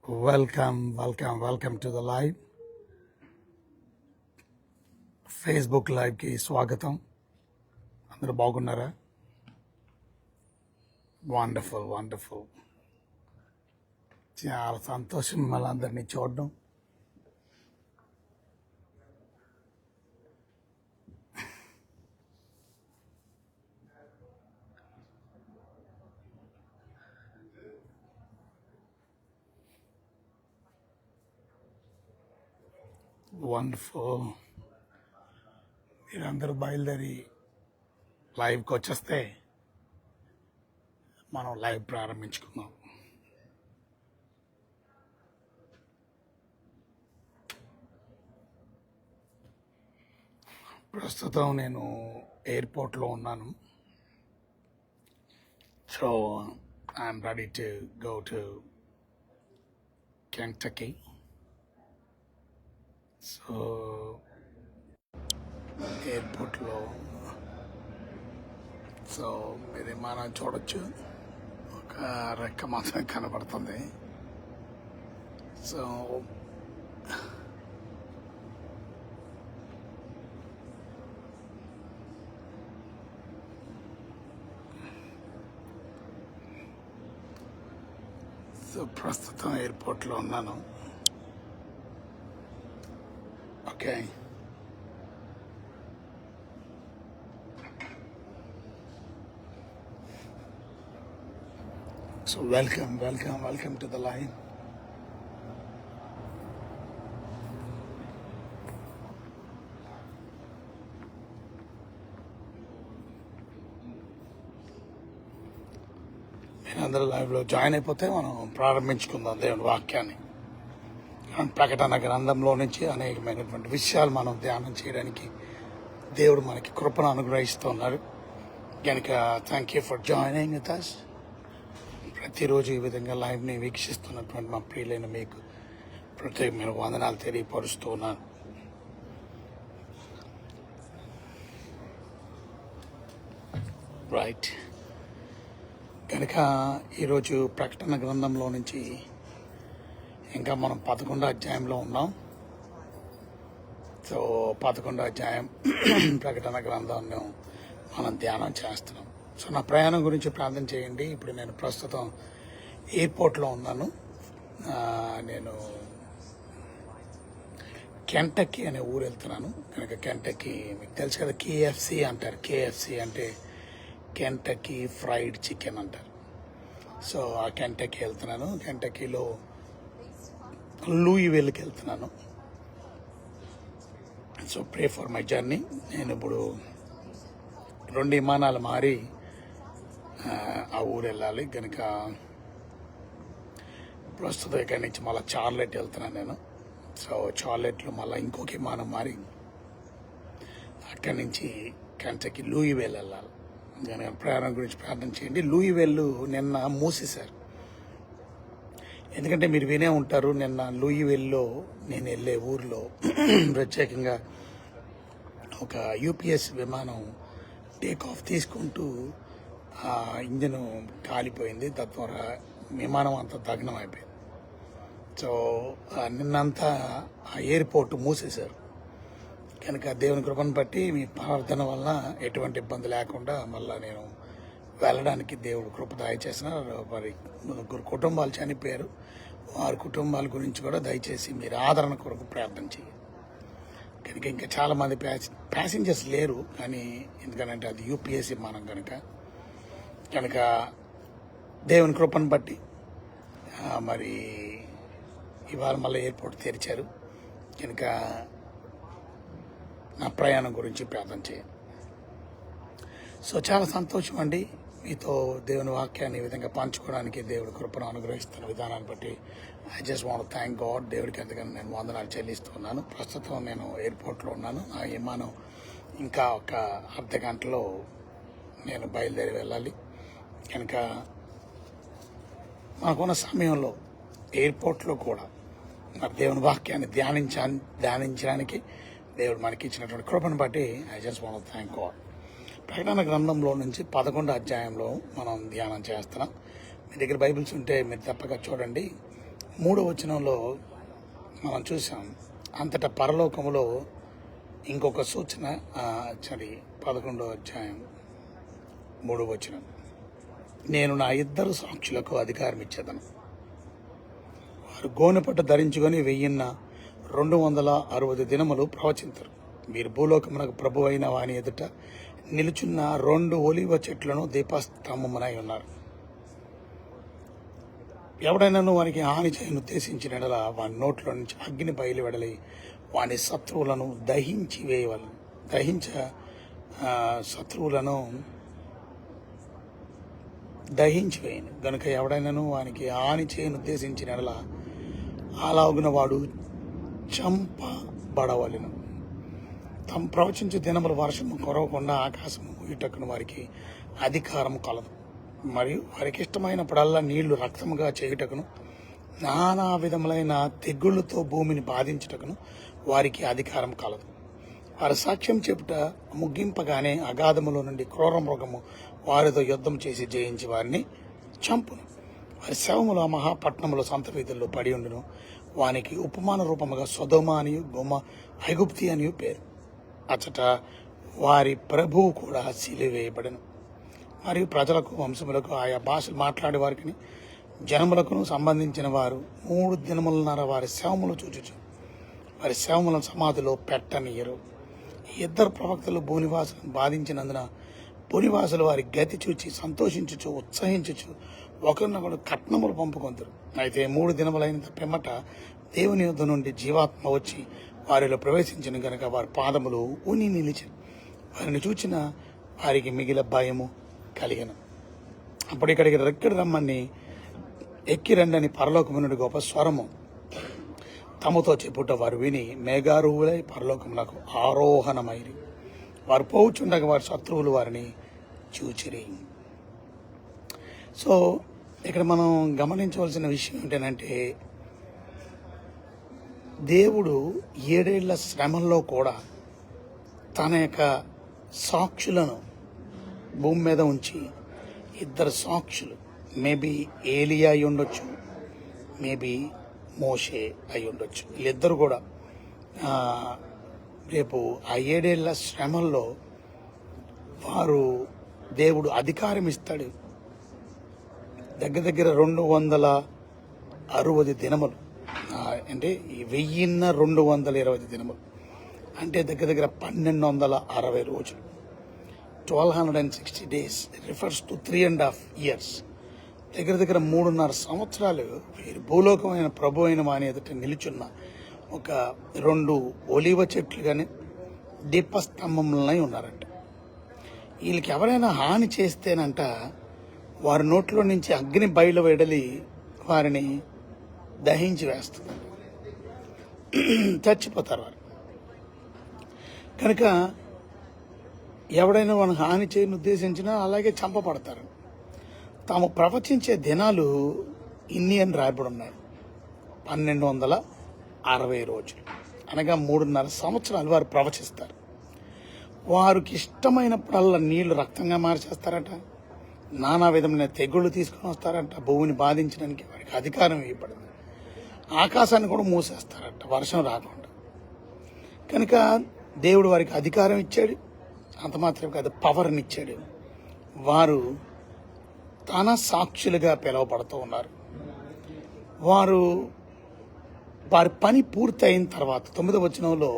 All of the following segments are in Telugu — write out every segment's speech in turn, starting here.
Welcome to the live. Facebook లైవ్కి స్వాగతం. అందరూ బాగున్నారా? వండర్ఫుల్. చాలా సంతోషం మిమ్మల్ని అందరినీ చూడడం. వండర్ఫుల్. మీరందరూ బయలుదేరి లైవ్కి వచ్చేస్తే మనం లైవ్ ప్రారంభించుకుందాం. ప్రస్తుతం నేను ఎయిర్పోర్ట్లో ఉన్నాను. So I'm ready to go to Kentucky. So ఎయిర్పోర్ట్లో మీరు విమానం చూడొచ్చు. ఒక రెక్క మాత్రం కనబడుతుంది. సో ప్రస్తుతం ఎయిర్పోర్ట్లో ఉన్నాను. Okay, so welcome to the live. మీరందరూ లైవ్లో జాయిన్ అయిపోతే మనం ప్రారంభించుకుందాం దేవుని వాక్యాన్ని. ప్రకటన గ్రంథంలో నుంచి అనేకమైనటువంటి విషయాలు మనం ధ్యానం చేయడానికి దేవుడు మనకి కృపను అనుగ్రహిస్తున్నాడు. కనుక thank you for joining with us. ప్రతిరోజు ఈ విధంగా లైవ్ని వీక్షిస్తున్నటువంటి మా ప్రియులైన మీకు ప్రత్యేకమైన వందనాలు తెలియపరుస్తూ ఉన్నాను. రైట్, కనుక ఈరోజు ప్రకటన గ్రంథంలో నుంచి ఇంకా మనం 11వ అధ్యాయంలో ఉన్నాం. సో 11వ అధ్యాయం ప్రకటన గ్రంథాన్ని మనం ధ్యానం చేస్తున్నాం. సో నా ప్రయాణం గురించి ప్రార్థన చేయండి. ఇప్పుడు నేను ప్రస్తుతం ఎయిర్పోర్ట్లో ఉన్నాను. నేను కెంటకీ అనే ఊరు వెళ్తున్నాను. కనుక కెంటకీ మీకు తెలుసు కదా, KFC అంటారు. KFC అంటే కెంటకీ ఫ్రైడ్ చికెన్ అంటారు. సో ఆ కెంటకీ వెళ్తున్నాను. కెంటకీలో లూయివెల్కి వెళ్తున్నాను. So pray for my journey. నేను ఇప్పుడు 2 విమానాలు మారి ఆ ఊరు వెళ్ళాలి. కనుక ప్రస్తుతం ఇక్కడి నుంచి మళ్ళీ చార్లెట్ వెళ్తున్నాను నేను. సో చార్లెట్లో మళ్ళీ ఇంకొక విమానం మారి అక్కడి నుంచి కెంటకీ లూయివెల్ వెళ్ళాలి. కనుక ప్రయాణం గురించి ప్రార్థన చేయండి. లూయివెల్ నిన్న మూసేశారు. ఎందుకంటే మీరు వినే ఉంటారు, నిన్న లూయివెల్లో నేను వెళ్ళే ఊర్లో ప్రత్యేకంగా ఒక UPS విమానం టేక్ ఆఫ్ తీసుకుంటూ ఆ ఇంజన్ కాలిపోయింది. తద్వారా విమానం అంతా దగ్నం అయిపోయింది. సో నిన్నంతా ఆ ఎయిర్పోర్ట్ మూసేశారు. కనుక దేవుని కృపను బట్టి మీ ప్రార్థన వల్ల ఎటువంటి ఇబ్బంది లేకుండా మళ్ళీ నేను వెళ్ళడానికి దేవుడు కృప దయచేసిన. మరి 3 కుటుంబాలు చనిపోయారు. వారి కుటుంబాల గురించి కూడా దయచేసి మీరు ఆదరణ కొరకు ప్రార్థన చేయండి. కనుక ఇంకా చాలామంది ప్యాసింజర్స్ లేరు, కానీ ఎందుకంటే అది UPS విమానం కనుక దేవుని కృపను బట్టి మరి ఇవాళ మళ్ళీ ఎయిర్పోర్ట్ తెరిచారు. కనుక నా ప్రయాణం గురించి ప్రార్థన చేయండి. సో చాలా సంతోషం అండి, మీతో దేవుని వాక్యాన్ని ఈ విధంగా పంచుకోవడానికి దేవుడి కృపను అనుగ్రహిస్తున్న విధానాన్ని బట్టి I just want thank God. దేవుడికి ఎంతగానో నేను వందనాలు చెల్లిస్తున్నాను. ప్రస్తుతం నేను ఎయిర్పోర్ట్లో ఉన్నాను. ఆ విమానం ఇంకా ఒక అర్ధ గంటలో నేను బయలుదేరి వెళ్ళాలి. కనుక మనకున్న సమయంలో ఎయిర్పోర్ట్లో కూడా మరి దేవుని వాక్యాన్ని ధ్యానించడానికి దేవుడు మనకి ఇచ్చినటువంటి కృపను బట్టి I just want thank God. ప్రకటన గ్రంథంలో నుంచి 11వ అధ్యాయంలో మనం ధ్యానం చేస్తున్నాం. మీ దగ్గర బైబిల్స్ ఉంటే మీరు తప్పక చూడండి. 3వ వచనంలో మనం చూసాం, అంతటా పరలోకములో ఇంకొక సూచన. 11వ అధ్యాయం 3వ వచనం, నేను నా 2 సాక్షులకు అధికారం ఇచ్చేదను, వారు గోనెపట్ట ధరించుకొని 1260 దినములు ప్రవచించరు. మీరు భూలోకమునకు ప్రభు అయిన వాని ఎదుట నిలుచున్న 2 ఒలీవ చెట్లను దీపస్తంభమునై ఉన్నారు. ఎవడైనా వానికి హాని చేయను ఉద్దేశించిన ఎడల వాని నోట్లో నుంచి అగ్ని బయలు వెడలి వాని శత్రువులను దహించి వేయవలను. శత్రువులను దహించి వేయను గనుక ఎవడైనాను వానికి హాని చేయను ఉద్దేశించిన ఎడల అలాగున వాడు చంపబడవలెను. తాము ప్రవచించే దినములు వర్షము కురవకుండా ఆకాశము ఇటకును వారికి అధికారం కలదు. మరియు వారికి ఇష్టమైనప్పుడల్లా నీళ్లు రక్తముగా చేయుటకును నానా విధములైన తెగుళ్లతో భూమిని బాధించుటకును వారికి అధికారం కలదు. వారి సాక్ష్యం చెప్పుట ముగింపగానే అగాధములో నుండి క్రూర మృగము వారితో యుద్ధం చేసి జయించి వారిని చంపును. వారి శవములు ఆ మహాపట్నములో సంత వీధుల్లో పడి ఉండును. వానికి ఉపమాన రూపముగా సొదొమ అనియు ఐగుప్తి అనియు పేరు. అచ్చట వారి ప్రభువు కూడా సిలివేయబడెను. మరియు ప్రజలకు వంశములకు ఆయా భాషలు మాట్లాడే వారికి జనములకును సంబంధించిన వారు 3 దినములన్నర వారి శవములు చూచుచు వారి శవములను సమాధిలో పెట్టనీయరు. 2 ప్రవక్తలు భూనివాసులను బాధించినందున భూనివాసులు వారి గతి చూచి సంతోషించుచు ఉత్సహించుచు ఒకరినొకరు కట్నములు పంపుకొందరు. అయితే 3 దినములైన పిమ్మట దేవుని యొద్ద నుండి జీవాత్మ వచ్చి వారిలో ప్రవేశించిన గనుక వారి పాదములు ఉని నిలిచారు. వారిని చూచిన వారికి మిగిలిన భయము కలిగను. అప్పుడు ఇక్కడికి రెక్కడి రమ్మని ఎక్కి రండని పరలోకము నుండి గొప్ప స్వరము తమతో చెప్పుట వారు విని మేఘారూహులై పరలోకమునకు ఆరోహణమైరి. వారు పోవుచుండగా వారి శత్రువులు వారిని చూచిరి. సో ఇక్కడ మనం గమనించవలసిన విషయం ఏంటంటే, దేవుడు 7 ఏళ్ల శ్రమల్లో కూడా తన యొక్క సాక్షులను భూమి మీద ఉంచి 2 సాక్షులు, మేబీ ఏలియా అయి ఉండొచ్చు, మేబీ మోషే అయి ఉండొచ్చు, వీళ్ళిద్దరు కూడా రేపు ఆ 7 ఏళ్ల శ్రమల్లో వారు దేవుడు అధికారం ఇస్తాడు. దగ్గర 260 దినములు, అంటే 1220 దినములు, అంటే దగ్గర 1260 రోజులు. 1260 days refers to 3.5 years. దగ్గర 3.5 సంవత్సరాలు వీరు భూలోకమైన ప్రభు అయిన వాని ఎదుట నిలుచున్న ఒక 2 ఒలీవ చెట్లు కానీ దీపస్తంభంలోనే ఉన్నారంట. వీళ్ళకి ఎవరైనా హాని చేస్తేనంట వారి నోట్లో నుంచి అగ్ని బయలు వెడలి వారిని దహించి వేస్తుంది, చచ్చిపోతారు వారు. కనుక ఎవడైనా వాళ్ళని హాని చేయని ఉద్దేశించినా అలాగే చంపబడతారు. తాము ప్రవచించే దినాలు ఇన్ని అని రాయబడి ఉన్నాయి, 1260 రోజులు, అనగా 3.5 సంవత్సరాలు వారు ప్రవచిస్తారు. వారికి ఇష్టమైనప్పుడల్లా నీళ్లు రక్తంగా మార్చేస్తారట, నానా విధమైన తెగుళ్ళు తీసుకొని వస్తారంట, భూమిని బాధించడానికి వారికి అధికారం ఇవ్వబడింది. ఆకాశాన్ని కూడా మూసేస్తారట వర్షం రాకుండా. కనుక దేవుడు వారికి అధికారం ఇచ్చాడు, అంత మాత్రమే కాదు పవర్ని ఇచ్చాడు. వారు తన సాక్షులుగా పిలువబడుతూ ఉన్నారు. వారి పని పూర్తయిన తర్వాత 9వ వచనంలో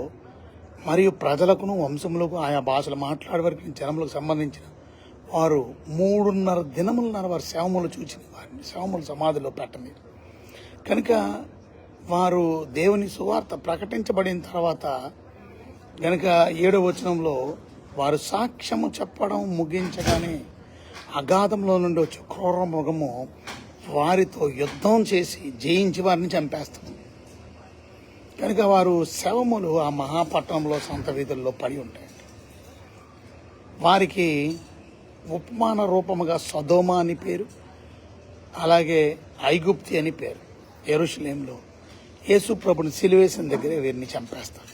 మరియు ప్రజలకును వంశములకు ఆయా భాషలు మాట్లాడే వరకు జనములకు సంబంధించిన వారు 3.5 దినములన్నర వారి శవములు చూచిన వారిని శవములు సమాధిలో పెట్టలేదు. కనుక వారు దేవుని సువార్త ప్రకటించబడిన తర్వాత కనుక 7వ వచనంలో వారు సాక్ష్యము చెప్పడం ముగించగానే అగాధంలో నుండి వచ్చే క్రూర మృగము వారితో యుద్ధం చేసి జయించి వారిని చంపేస్తుంది. కనుక వారు శవములు ఆ మహాపట్నంలో సంత వీధుల్లో పడి ఉంటాయి. వారికి ఉపమాన రూపముగా సొదొమ అని పేరు, అలాగే ఐగుప్తి అని పేరు. యెరూషలేములో యేసు ప్రభుని సిలువేసిన దగ్గరే వీరిని చంపేస్తారు.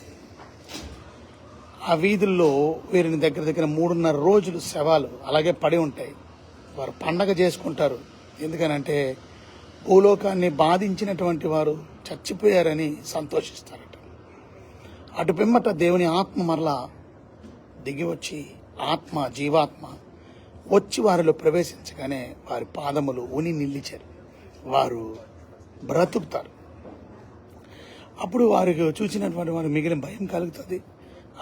ఆ వీధుల్లో వీరిని దగ్గర 3.5 రోజులు శవాలు అలాగే పడి ఉంటాయి. వారు పండగ చేసుకుంటారు. ఎందుకనంటే భూలోకాన్ని బాధించినటువంటి వారు చచ్చిపోయారని సంతోషిస్తారట. అటు పిమ్మట దేవుని ఆత్మ మరలా దిగి వచ్చి ఆత్మ జీవాత్మ వచ్చి వారిలో ప్రవేశించగానే వారి పాదములు ఉని నిలిచారు, వారు బ్రతుకుతారు. అప్పుడు వారికి చూసినటువంటి వారికి మిగిలిన భయం కలుగుతుంది.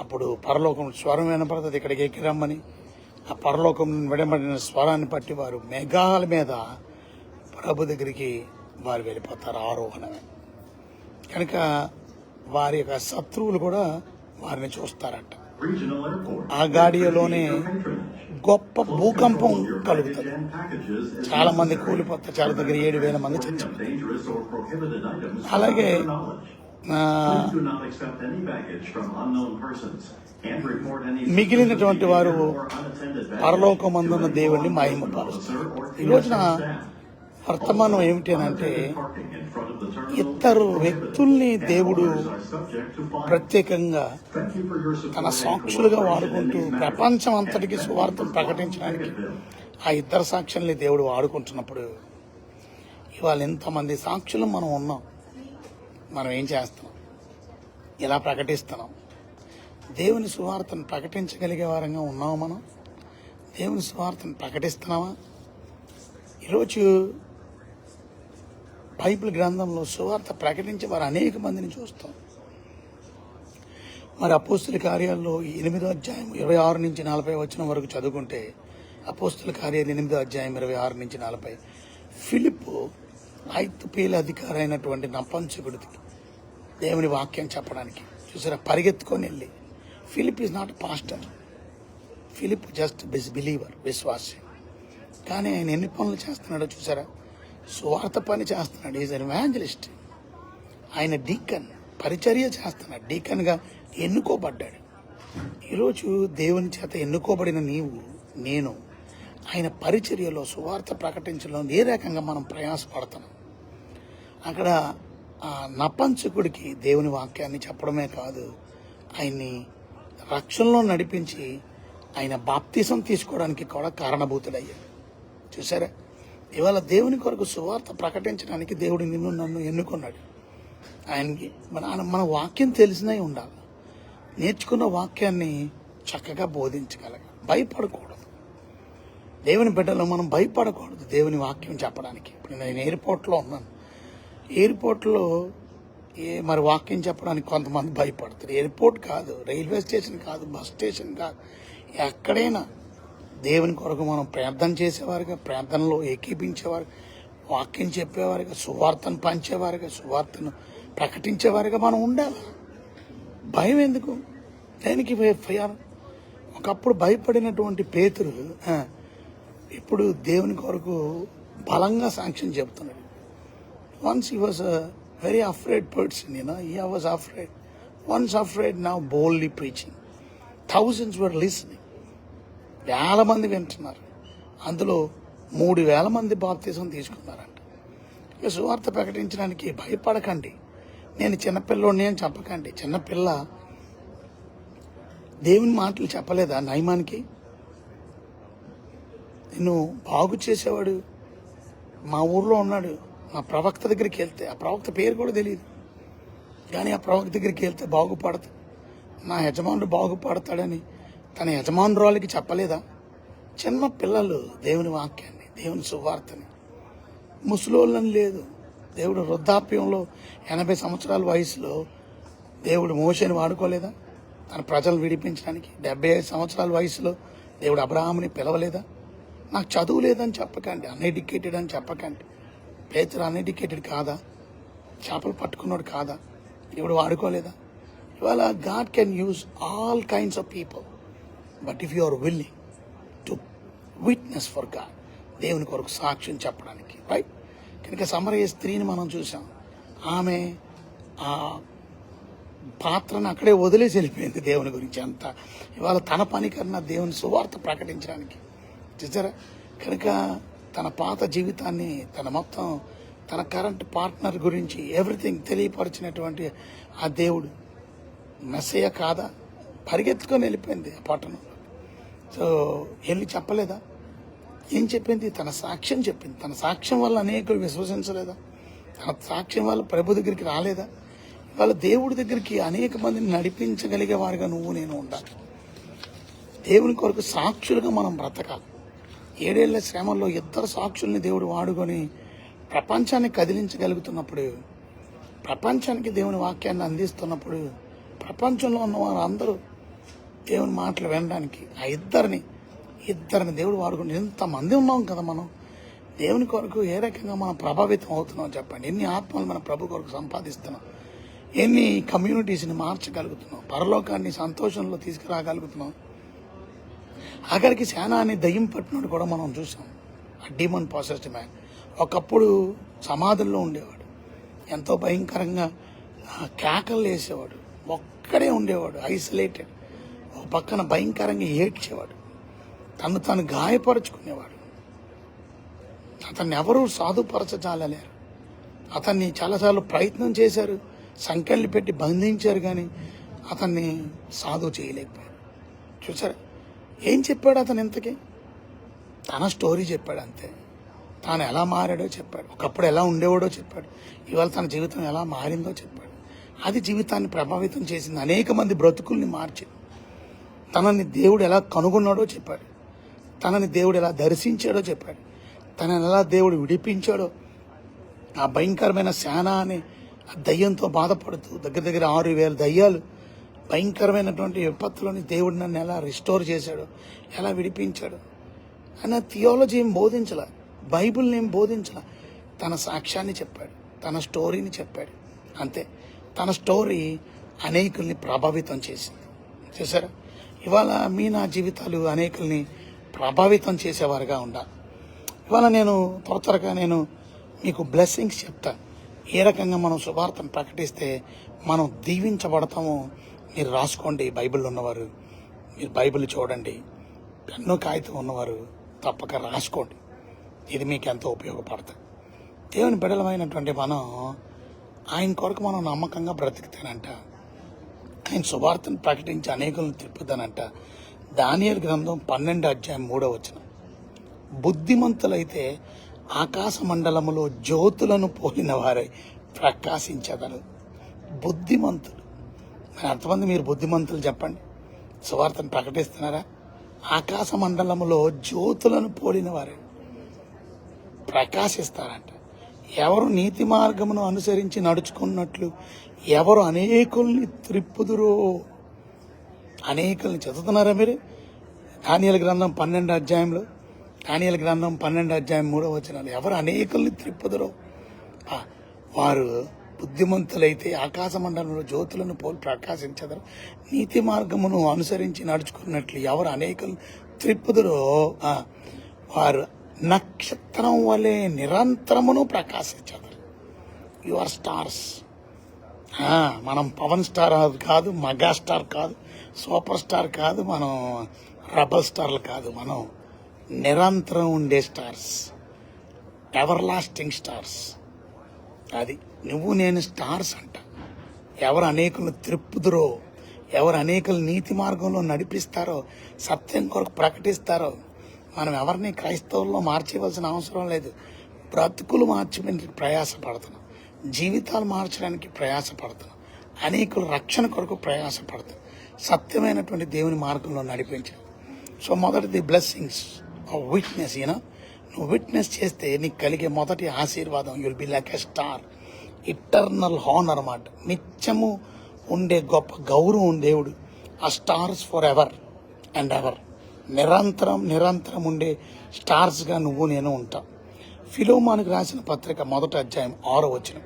అప్పుడు పరలోకం స్వరం వినపడుతుంది, ఇక్కడికి ఎక్కి రమ్మని. ఆ పరలోకం విడబడిన స్వరాన్ని బట్టి వారు మేఘాల మీద ప్రభు దగ్గరికి వారు వెళ్ళిపోతారు, ఆరోహణమే. కనుక వారి యొక్క శత్రువులు కూడా వారిని చూస్తారట. ఆ గాడియలోనే గొప్ప భూకంపం కలుగుతుంది, చాలా మంది కూలిపోతారు, చాలా దగ్గర 7,000 మంది చచ్చిపోతారు. అలాగే మిగిలినటువంటి వారు పరలోకమందున్న దేవుణ్ణి మహిమపరుస్తారు. ఈ రోజున వర్తమానం ఏమిటి అంటే, ఇద్దరు వ్యక్తుల్ని దేవుడు ప్రత్యేకంగా తన సాక్షులుగా వాడుకుంటూ ప్రపంచం అంతటికి సువార్తను ప్రకటించడానికి ఆ ఇద్దరు సాక్షుల్ని దేవుడు వాడుకుంటున్నప్పుడు, ఇవాళ ఎంతమంది సాక్షులు మనం ఉన్నాం, మనం ఏం చేస్తున్నాం, ఎలా ప్రకటిస్తున్నాం? దేవుని సువార్తను ప్రకటించగలిగే వారంగా ఉన్నామా? మనం దేవుని సువార్తను ప్రకటిస్తున్నామా? ఈరోజు బైబిల్ గ్రంథంలో సువార్త ప్రకటించే వారు అనేక మందిని చూస్తాం. మరి అపోస్తుల కార్యాల్లో 8వ అధ్యాయం 26 నుంచి 40 వచనం వరకు చదువుకుంటే, అపోస్తుల కార్యాలు 8వ అధ్యాయం 26 నుంచి 40, ఫిలిప్పు ఐతుపేల అధికారి అయినటువంటి నపంసకుడికి దేవుని వాక్యం చెప్పడానికి చూసారా పరిగెత్తుకొని వెళ్ళి, Philip is not pastor, Philip just believer, విశ్వాసి. కానీ ఆయన ఎన్ని పనులు చేస్తున్నాడో చూసారా? సువార్త పని చేస్తున్నాడు, ఈజ్ అన్ ఎవాంజలిస్ట్. ఆయన డీకన్, పరిచర్య చేస్తున్నాడు, డీకన్గా ఎన్నుకోబడ్డాడు. ఈరోజు దేవుని చేత ఎన్నుకోబడిన నీవు నేను ఆయన పరిచర్యలో సువార్త ప్రకటించడంలో ఏ రకంగా మనం ప్రయాసపడుతున్నాం? అక్కడ ఆ నపంసకుడికి దేవుని వాక్యాన్ని చెప్పడమే కాదు, ఆయన్ని రక్షణలో నడిపించి ఆయన బాప్తిసం తీసుకోవడానికి కూడా కారణభూతుడయ్యాడు. చూసారా? ఇవాళ దేవుని కొరకు సువార్త ప్రకటించడానికి దేవుడు నిన్ను నన్ను ఎన్నుకున్నాడు. ఆయనకి మన వాక్యం తెలిసినై ఉండాలి, నేర్చుకున్న వాక్యాన్ని చక్కగా బోధించగలగాలి, భయపడకూడదు. దేవుని బిడ్డలో మనం భయపడకూడదు దేవుని వాక్యం చెప్పడానికి. ఇప్పుడు నేను ఎయిర్పోర్ట్లో ఉన్నాను, ఎయిర్పోర్ట్లో మరి వాక్యం చెప్పడానికి కొంతమంది భయపడతారు. ఎయిర్పోర్ట్ కాదు, రైల్వే స్టేషన్ కాదు, బస్ స్టేషన్ కాదు, ఎక్కడైనా దేవుని కొరకు మనం ప్రార్థన చేసేవారుగా, ప్రార్థనలో ఏకీపించేవారు, వాక్యం చెప్పేవారుగా, సువార్తను పంచేవారుగా, సువార్తను ప్రకటించేవారుగా మనం ఉండాలి. భయం ఎందుకు? దేనికి భయం? ఒకప్పుడు భయపడినటువంటి పేతురు ఇప్పుడు దేవుని కొరకు బలంగా సాక్ష్యం చెప్తున్నాడు. Once he was a very afraid person, he was afraid. Once afraid, now boldly preaching. Thousands were listening. 1,000 మంది వింటున్నారు, అందులో 3,000 మంది బాప్తిసం తీసుకున్నారంట. ఇక సువార్త ప్రకటించడానికి భయపడకండి. నేను చిన్నపిల్లోని అని చెప్పకండి. చిన్నపిల్ల దేవుని మాటలు చెప్పలేదా నయమానికి? నిన్ను బాగు చేసేవాడు మా ఊర్లో ఉన్నాడు, మా ప్రవక్త దగ్గరికి వెళ్తే, ఆ ప్రవక్త పేరు కూడా తెలియదు, కానీ ఆ ప్రవక్త దగ్గరికి వెళ్తే బాగుపడతాడు, నా యజమానుడు బాగుపడతాడని తన యజమానురాలికి చెప్పలేదా? చిన్న పిల్లలు దేవుని వాక్యాన్ని, దేవుని సువార్తని, ముసలోళ్ళని లేదు. దేవుడు వృద్ధాప్యంలో 80 సంవత్సరాల వయసులో దేవుడు మోషేని వాడుకోలేదా తన ప్రజలను విడిపించడానికి? 75 సంవత్సరాల వయసులో దేవుడు అబ్రహాముని పిలవలేదా? నాకు చదువు లేదని చెప్పకండి, అన్ఎడ్యుకేటెడ్ అని చెప్పకండి. పేతురు అన్ఎడ్యుకేటెడ్ కాదా? చేపలు పట్టుకున్నాడు కాదా? దేవుడు వాడుకోలేదా? ఇవాళ God can use all kinds of people, but if you are willing to witness for God, దేవుని కొరకు సాక్ష్యం చెప్పడానికి, రైట్? కనుక సమరయ స్త్రీని మనం చూసాం, ఆమె ఆ పాత్రను అక్కడే వదిలేసి వెళ్ళిపోయింది దేవుని గురించి అంతా. ఇవాళ తన పని కన్నా దేవుని సువార్త ప్రకటించడానికి చూసారా? కనుక తన పాత జీవితాన్ని, తన మొత్తం తన కరెంట్ పార్ట్నర్ గురించి ఎవ్రీథింగ్ తెలియపరిచినటువంటి ఆ దేవుడు మెస్సయ్య కాదా? పరిగెత్తుకొని వెళ్ళిపోయింది ఆ పట్టణం. సో వెళ్ళి చెప్పలేదా? ఏం చెప్పింది? తన సాక్ష్యం చెప్పింది. తన సాక్ష్యం వల్ల అనేకులు విశ్వసించలేదా? తన సాక్ష్యం వల్ల ప్రభు దగ్గరికి రాలేదా? ఇవాళ దేవుడి దగ్గరికి అనేక మందిని నడిపించగలిగే వారుగా నువ్వు నేను ఉండాలి. దేవుని కొరకు సాక్షులుగా మనం బ్రతకాలి. 7 ఏళ్ల శ్రమల్లో 2 సాక్షుల్ని దేవుడు వాడుకొని ప్రపంచాన్ని కదిలించగలుగుతున్నప్పుడు, ప్రపంచానికి దేవుని వాక్యాన్ని అందిస్తున్నప్పుడు, ప్రపంచంలో ఉన్న వారందరూ దేవుని మాటలు వినడానికి ఆ ఇద్దరిని దేవుడు వాడుకుని ఎంతమంది ఉన్నాం కదా మనం. దేవుని కొరకు ఏ రకంగా మనం ప్రభావితం అవుతున్నాం చెప్పండి. ఎన్ని ఆత్మలు మన ప్రభు కొరకు సంపాదిస్తున్నాం, ఎన్ని కమ్యూనిటీస్ని మార్చగలుగుతున్నాం, పరలోకాన్ని సంతోషంలో తీసుకురాగలుగుతున్నాం. అక్కడికి సేనా అని దయ్యం పట్టినోడు కూడా మనం చూసాం. ఆ డీమన్ పాసెస్డ్ మ్యాన్ ఒకప్పుడు సమాధుల్లో ఉండేవాడు, ఎంతో భయంకరంగా కేకలు వేసేవాడు, ఒక్కడే ఉండేవాడు, ఐసోలేటెడ్. ఒక పక్కన భయంకరంగా ఏడ్చేవాడు, తను గాయపరుచుకునేవాడు. అతన్ని ఎవరూ సాధుపరచజాలలేరు. అతన్ని చాలాసార్లు ప్రయత్నం చేశారు, సంఖ్యలు పెట్టి బంధించారు, కానీ అతన్ని సాధువు చేయలేకపోయారు. చూసారా ఏం చెప్పాడు అతను? ఇంతకీ తన స్టోరీ చెప్పాడు అంతే. తాను ఎలా మారాడో చెప్పాడు, ఒకప్పుడు ఎలా ఉండేవాడో చెప్పాడు, ఇవాళ తన జీవితం ఎలా మారిందో చెప్పాడు. అది జీవితాన్ని ప్రభావితం చేసింది, అనేక మంది బ్రతుకుల్ని మార్చింది. తనని దేవుడు ఎలా కనుగొన్నాడో చెప్పాడు, తనని దేవుడు ఎలా దర్శించాడో చెప్పాడు, తనని ఎలా దేవుడు విడిపించాడో. ఆ భయంకరమైన సేన అని ఆ దయ్యంతో బాధపడుతూ దగ్గర 6,000 దయ్యాలు భయంకరమైనటువంటి విపత్తులోని దేవుడు నన్ను ఎలా రిస్టోర్ చేశాడో, ఎలా విడిపించాడు. ఆయన థియాలజీ ఏం బోధించాల, బైబిల్ని ఏం బోధించాల, తన సాక్ష్యాన్ని చెప్పాడు, తన స్టోరీని చెప్పాడు అంతే. తన స్టోరీ అనేకుల్ని ప్రభావితం చేసింది. చూసారా ఇవాళ నా జీవితాలు అనేకుల్ని ప్రభావితం చేసేవారుగా ఉండాలి. ఇవాళ నేను త్వరగా మీకు బ్లెస్సింగ్స్ చెప్తా. ఏ రకంగా మనం సువార్తను ప్రకటిస్తే మనం దీవించబడతామో మీరు రాసుకోండి. బైబిల్ ఉన్నవారు మీరు బైబిల్ చూడండి, పెన్ను కాగితం ఉన్నవారు తప్పక రాసుకోండి. ఇది మీకు ఎంతో ఉపయోగపడుతుంది. దేవుని బిడ్డలమైనటువంటి మనం ఆయన కొరకు మనం నమ్మకంగా బ్రతికితేనంట, ఆయన సువార్తను ప్రకటించి అనేకులను తిప్పుతానంట. దానియేలు గ్రంథం 12:3 బుద్ధిమంతులైతే ఆకాశ మండలములో జ్యోతులను పోలిన వారై ప్రకాశించెదరు. బుద్ధిమంతులు మరి ఎంతమంది మీరు బుద్ధిమంతులు చెప్పండి? సువార్తను ప్రకటిస్తున్నారా? ఆకాశ మండలములో జ్యోతులను పోలిన వారై ప్రకాశిస్తారంట. ఎవరు నీతి మార్గమును అనుసరించి నడుచుకున్నట్లు ఎవరు అనేకుల్ని త్రిప్పుదురో. అనేకుల్ని చదువుతున్నారా మీరు? దానియేలు గ్రంథం 12 దానియేలు గ్రంథం 12:3 ఎవరు అనేకుల్ని త్రిప్పుదురో వారు బుద్ధిమంతులైతే ఆకాశ మండలంలో జ్యోతులను పోలి ప్రకాశించెదరు. నీతి మార్గమును అనుసరించి నడుచుకున్నట్లు ఎవరు అనేకుల్ని త్రిప్పుదురో వారు నక్షత్రం వలె నిరంతరమును ప్రకాశించెదరు. Your stars. మనం పవన్ స్టార్ కాదు, మెగా స్టార్ కాదు, సూపర్ స్టార్ కాదు, మనం రెబల్ స్టార్లు కాదు, మనం నిరంతరం ఉండే స్టార్స్, ఎవర్ లాస్టింగ్ స్టార్స్. అది నువ్వు నేను స్టార్స్ అంట. ఎవరు అనేకులను త్రిప్పుదురో, ఎవరు అనేకులు నీతి మార్గంలో నడిపిస్తారో, సత్యం కొరకు ప్రకటిస్తారో. మనం ఎవరిని క్రైస్తవుల్లో మార్చేవలసిన అవసరం లేదు. బ్రతుకులు మార్చడానికి ప్రయాసపడుతున్నాం, జీవితాలు మార్చడానికి ప్రయాసపడుతున్నాం, అనేకుల రక్షణ కొరకు ప్రయాసపడుతున్నాం, సత్యమైనటువంటి దేవుని మార్గంలో నడిపించాలి. సో మొదటిది బ్లెస్సింగ్స్ ఆఫ్ విట్నెస్. నువ్వు విట్నెస్ చేస్తే నీకు కలిగే మొదటి ఆశీర్వాదం you'll be like a star. Eternal honour అన్నమాట. నిత్యము ఉండే గొప్ప గౌరవం దేవుడు. ఆ stars for ever and ever, నిరంతరం ఉండే స్టార్స్గా నువ్వు నేను ఉంటా. ఫిలోమానికి రాసిన పత్రిక 1:6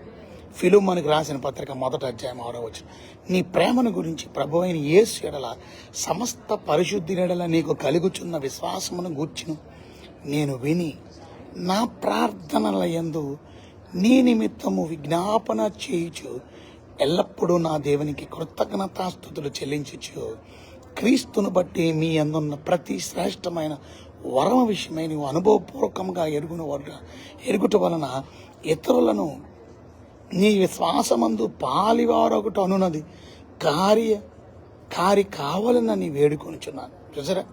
ఫిలోమానికి రాసిన పత్రిక 1:6 నీ ప్రేమను గురించి ప్రభు అయిన యేసు ఎడల సమస్త పరిశుద్ధి ఎడల నీకు కలుగుచున్న విశ్వాసమును గూర్చిను నేను విని నా ప్రార్థనల యందు నీ నిమిత్తము విజ్ఞాపన చేయుచు ఎల్లప్పుడూ నా దేవునికి కృతజ్ఞతాస్తుతులు చెల్లించుచు క్రీస్తును బట్టి మీ అందున్న ప్రతి శ్రేష్టమైన వరం విషయమై నీవు అనుభవపూర్వకంగా ఎరుగుట వలన ఇతరులను నీ విశ్వాసమందు పాలివారొకటి అనున్నది కారి కావాలని నీ వేడుకొనిచున్నాను. చూసారా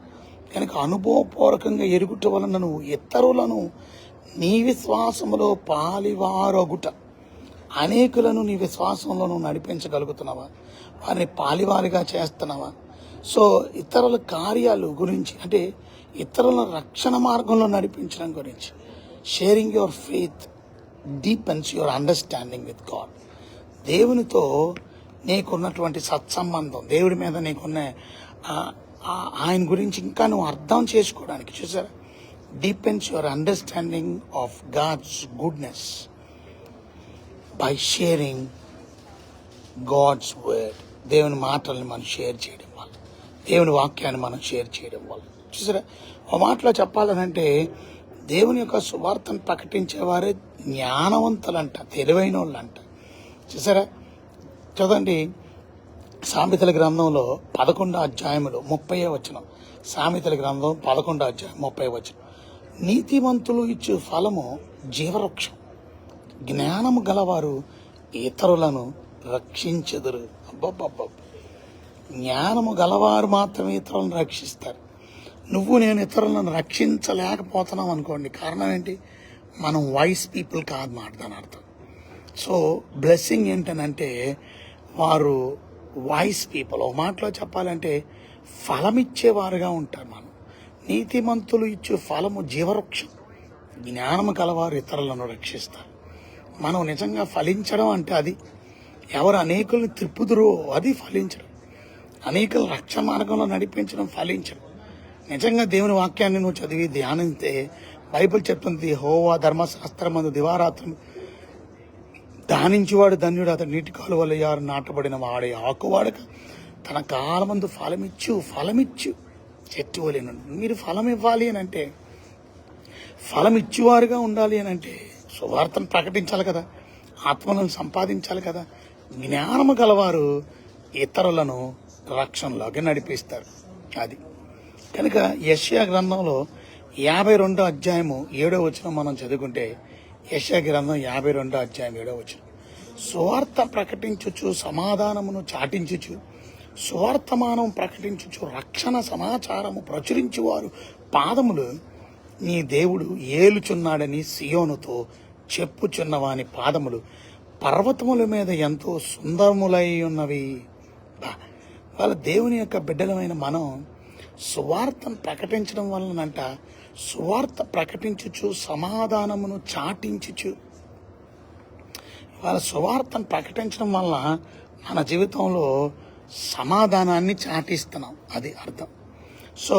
కనుక అనుభవపూర్వకంగా ఎరుగుట వలన నువ్వు ఇతరులను నీ విశ్వాసములో పాలివారొగుట, అనేకులను నీ విశ్వాసంలో నువ్వు నడిపించగలుగుతున్నావా? వారిని పాలివారిగా చేస్తున్నావా? సో ఇతరుల కార్యాలు గురించి, అంటే ఇతరుల రక్షణ మార్గంలో నడిపించడం గురించి, sharing your faith deepens your understanding with God. దేవునితో నీకున్నటువంటి సత్సంబంధం, దేవుడి మీద నీకున్న ఆయన గురించి ఇంకా నువ్వు అర్థం చేసుకోవడానికి, చూసారా, deepens your understanding of God's goodness by sharing God's word. దేవుని మాటల్ని మనం షేర్ చేయడం వల్ల, దేవుని వాక్యాన్ని మనం షేర్ చేయడం వల్ల, చూసారా, ఒక మాటలో చెప్పాలనంటే దేవుని యొక్క సువార్తను ప్రకటించేవారే జ్ఞానవంతులంట, తెలివైన వాళ్ళంట. చూసారా, చదవండి సామెతల గ్రంథంలో 11వ అధ్యాయంలో 30వ వచనం. సామెతల గ్రంథం 11వ అధ్యాయం 30వ వచనం. నీతిమంతులు ఇచ్చు ఫలము జీవవృక్షం, జ్ఞానము గలవారు ఇతరులను రక్షించెదరు. అబ్బబ్బబ్బ, జ్ఞానము గలవారు మాత్రమే ఇతరులను రక్షిస్తారు. నువ్వు నేను ఇతరులను రక్షించలేకపోతున్నాం అనుకోండి, కారణం ఏంటి? మనం వైస్ పీపుల్ కాదు మాట, దాని అర్థం. సో బ్లెస్సింగ్ ఏంటనంటే వారు వాయిస్ పీపుల్. ఒక మాటలో చెప్పాలంటే ఫలమిచ్చేవారుగా ఉంటారు. మనం నీతిమంతులు ఇచ్చే ఫలము జీవవృక్షం, జ్ఞానము కలవారు ఇతరులను రక్షిస్తారు. మనం నిజంగా ఫలించడం అంటే అది. ఎవరు అనేకులను త్రిప్పుదురో అది ఫలించడం, అనేకుల రక్షణ మార్గంలో నడిపించడం ఫలించడం. నిజంగా దేవుని వాక్యాన్ని నువ్వు చదివి ధ్యానిస్తే బైబిల్ చెప్తుంది, యెహోవా ధర్మశాస్త్రమందు దివారాత్రం ధ్యానించేవాడు ధన్యుడు, అతడు నీటి కాలువల యారు నాటబడిన వాడే ఆకువాడక తన కాలమందు ఫలమిచ్చు చెట్టు వలెను. మీరు ఫలం ఇవ్వాలి అని అంటే, ఫలం ఇచ్చేవారుగా ఉండాలి అని అంటే సువార్తను ప్రకటించాలి కదా, ఆత్మలను సంపాదించాలి కదా. జ్ఞానము గలవారు ఇతరులను రక్షణలోకి నడిపిస్తారు. అది కనుక యెషయా గ్రంథంలో 52వ అధ్యాయము 7వ వచనం మనం చదువుకుంటే, యెషయా గ్రంథం 52వ అధ్యాయం 7వ వచనం. సువార్త ప్రకటించుచు సమాధానమును చాటించుచు, సువార్తమానం ప్రకటించుచు రక్షణ సమాచారము ప్రచురించువారు పాదములు నీ దేవుడు ఏలుచున్నాడని సియోనుతో చెప్పుచున్నవాని పాదములు పర్వతముల మీద ఎంతో సుందరములై ఉన్నవి. వాళ్ళ దేవుని యొక్క బిడ్డలమైన మనం సువార్తను ప్రకటించడం వలనంట, సువార్త ప్రకటించుచు సమాధానమును చాటించుచు, వాళ్ళ సువార్తను ప్రకటించడం వల్ల మన జీవితంలో సమాధానాన్ని చాటిస్తున్నాం, అది అర్థం. సో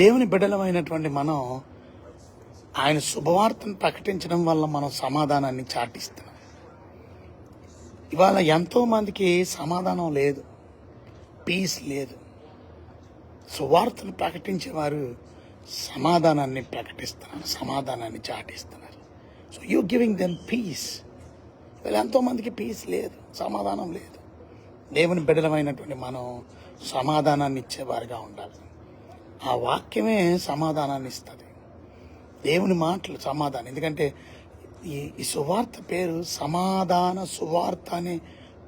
దేవుని బిడ్డలమైనటువంటి మనం ఆయన శుభవార్తను ప్రకటించడం వల్ల మనం సమాధానాన్ని చాటిస్తున్నాం. ఇవాళ ఎంతో మందికి సమాధానం లేదు, పీస్ లేదు. సువార్తను ప్రకటించేవారు సమాధానాన్ని ప్రకటిస్తున్నారు, సమాధానాన్ని చాటిస్తున్నారు. So you giving them peace. వీళ్ళు ఎంతోమందికి పీస్ లేదు, సమాధానం లేదు. దేవుని బిడ్డలమైనటువంటి మనం సమాధానాన్ని ఇచ్చేవారుగా ఉండాలి. ఆ వాక్యమే సమాధానాన్ని ఇస్తుంది, దేవుని మాటలు సమాధానం. ఎందుకంటే ఈ సువార్త పేరు సమాధాన సువార్త అనే